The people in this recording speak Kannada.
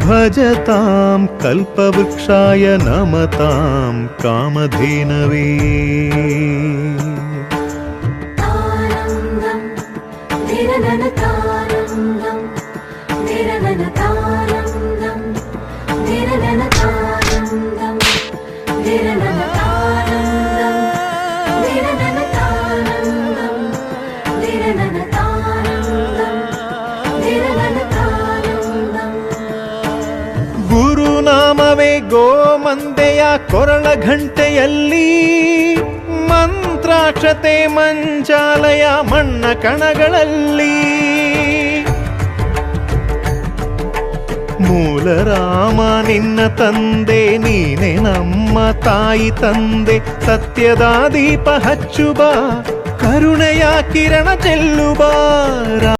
ಭಜತಾಂ ಕಲ್ಪವೃಕ್ಷಾಯ ನಮತಾಂ ಕಾಮಧೇನವೇ. ಗುರುನಾಮವೇ ಗೋಮಂದೆಯ ಕೊರಳ ಘಂಟೆಯಲ್ಲಿ, ಮಂತ್ರಾಕ್ಷತೆ ಮಂಚಾಲಯ ಮಣ್ಣ ಕಣಗಳಲ್ಲಿ. ಮೂಲ ರಾಮ ನಿನ್ನ ತಂದೆ, ನೀನೆ ನಮ್ಮ ತಾಯಿ ತಂದೆ. ಸತ್ಯದ ದೀಪ ಹಚ್ಚುಬಾ, ಕರುಣೆಯ ಕಿರಣ ಚೆಲ್ಲುಬಾ.